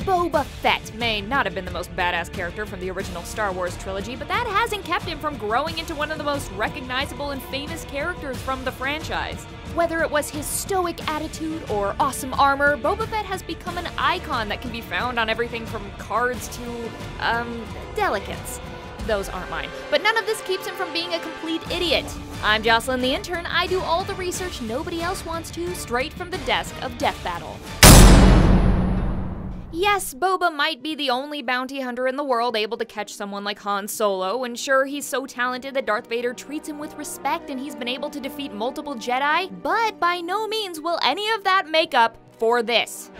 Boba Fett may not have been the most badass character from the original Star Wars trilogy, but that hasn't kept him from growing into one of the most recognizable and famous characters from the franchise. Whether it was his stoic attitude or awesome armor, Boba Fett has become an icon that can be found on everything from cards to, delicates. Those aren't mine. But none of this keeps him from being a complete idiot. I'm Jocelyn the intern. I do all the research nobody else wants to, straight from the desk of Death Battle. Yes, Boba might be the only bounty hunter in the world able to catch someone like Han Solo, and sure, he's so talented that Darth Vader treats him with respect and he's been able to defeat multiple Jedi, but by no means will any of that make up for this.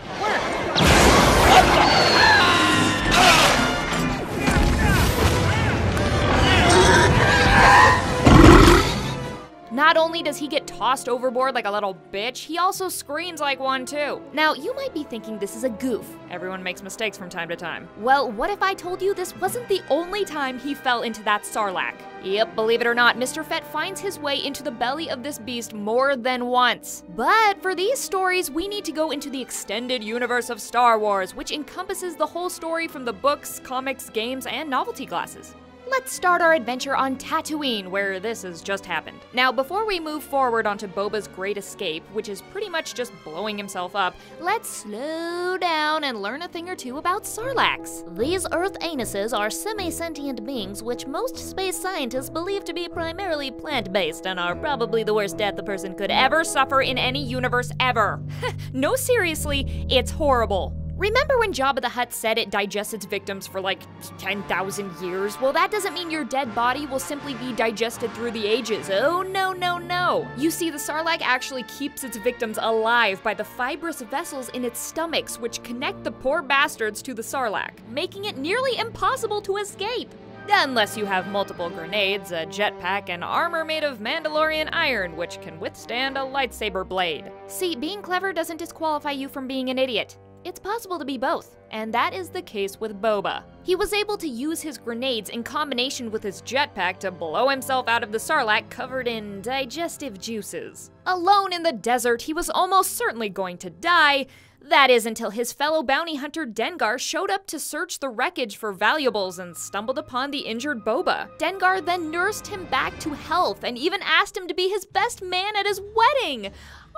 Not only does he get tossed overboard like a little bitch, he also screams like one too. Now, you might be thinking this is a goof. Everyone makes mistakes from time to time. Well, what if I told you this wasn't the only time he fell into that Sarlacc? Yep, believe it or not, Mr. Fett finds his way into the belly of this beast more than once. But for these stories, we need to go into the extended universe of Star Wars, which encompasses the whole story from the books, comics, games, and novelty glasses. Let's start our adventure on Tatooine, where this has just happened. Now, before we move forward onto Boba's great escape, which is pretty much just blowing himself up, let's slow down and learn a thing or two about Sarlaccs. These Earth anuses are semi-sentient beings which most space scientists believe to be primarily plant-based and are probably the worst death a person could ever suffer in any universe ever. No, seriously, it's horrible. Remember when Jabba the Hutt said it digests its victims for like 10,000 years? Well, that doesn't mean your dead body will simply be digested through the ages. Oh, no, no, no. You see, the Sarlacc actually keeps its victims alive by the fibrous vessels in its stomachs, which connect the poor bastards to the Sarlacc, making it nearly impossible to escape. Unless you have multiple grenades, a jetpack, and armor made of Mandalorian iron, which can withstand a lightsaber blade. See, being clever doesn't disqualify you from being an idiot. It's possible to be both, and that is the case with Boba. He was able to use his grenades in combination with his jetpack to blow himself out of the Sarlacc covered in digestive juices. Alone in the desert, he was almost certainly going to die. That is until his fellow bounty hunter Dengar showed up to search the wreckage for valuables and stumbled upon the injured Boba. Dengar then nursed him back to health and even asked him to be his best man at his wedding.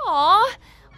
Aww.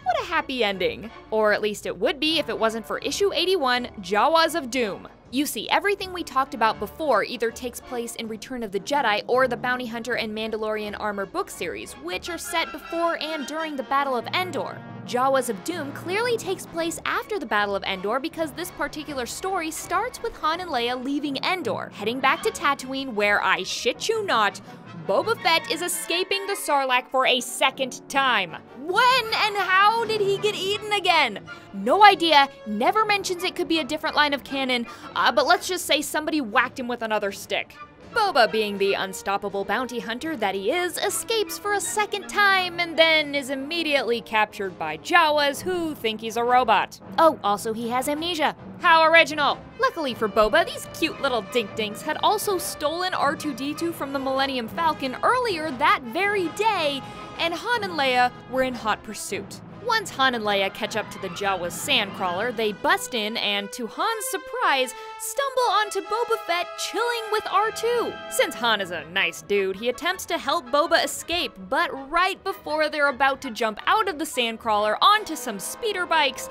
What a happy ending. Or at least it would be if it wasn't for issue 81, Jawas of Doom. You see, everything we talked about before either takes place in Return of the Jedi or the Bounty Hunter and Mandalorian Armor book series, which are set before and during the Battle of Endor. Jawas of Doom clearly takes place after the Battle of Endor because this particular story starts with Han and Leia leaving Endor, heading back to Tatooine where, I shit you not, Boba Fett is escaping the Sarlacc for a second time. When and how did he get eaten again? No idea, never mentions it could be a different line of canon, but let's just say somebody whacked him with another stick. Boba, being the unstoppable bounty hunter that he is, escapes for a second time and then is immediately captured by Jawas who think he's a robot. Oh, also he has amnesia. How original! Luckily for Boba, these cute little dink-dinks had also stolen R2-D2 from the Millennium Falcon earlier that very day, and Han and Leia were in hot pursuit. Once Han and Leia catch up to the Jawas sandcrawler, they bust in and, to Han's surprise, stumble onto Boba Fett chilling with R2. Since Han is a nice dude, he attempts to help Boba escape, but right before they're about to jump out of the sandcrawler onto some speeder bikes,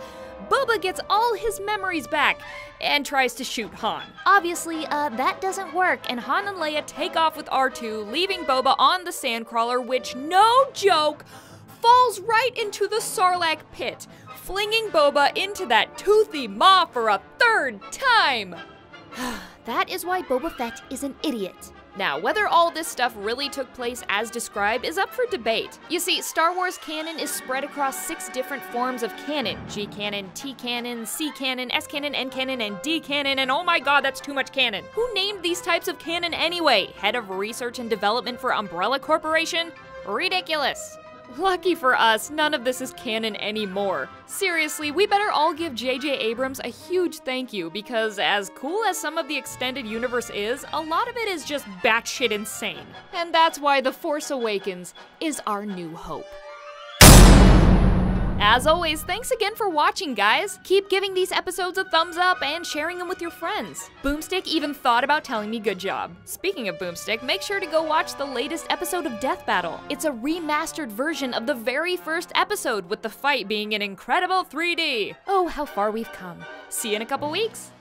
Boba gets all his memories back and tries to shoot Han. Obviously, that doesn't work, and Han and Leia take off with R2, leaving Boba on the sandcrawler, which, no joke, falls right into the Sarlacc pit, flinging Boba into that toothy maw for a third time. That is why Boba Fett is an idiot. Now, whether all this stuff really took place as described is up for debate. You see, Star Wars canon is spread across 6 different forms of canon: G canon, T canon, C canon, S canon, N canon, and D canon, and oh my god, that's too much canon. Who named these types of canon anyway? Head of Research and Development for Umbrella Corporation? Ridiculous. Lucky for us, none of this is canon anymore. Seriously, we better all give J.J. Abrams a huge thank you because as cool as some of the extended universe is, a lot of it is just batshit insane. And that's why The Force Awakens is our new hope. As always, thanks again for watching, guys! Keep giving these episodes a thumbs up and sharing them with your friends. Boomstick even thought about telling me good job. Speaking of Boomstick, make sure to go watch the latest episode of Death Battle. It's a remastered version of the very first episode, with the fight being in incredible 3D. Oh, how far we've come. See you in a couple weeks!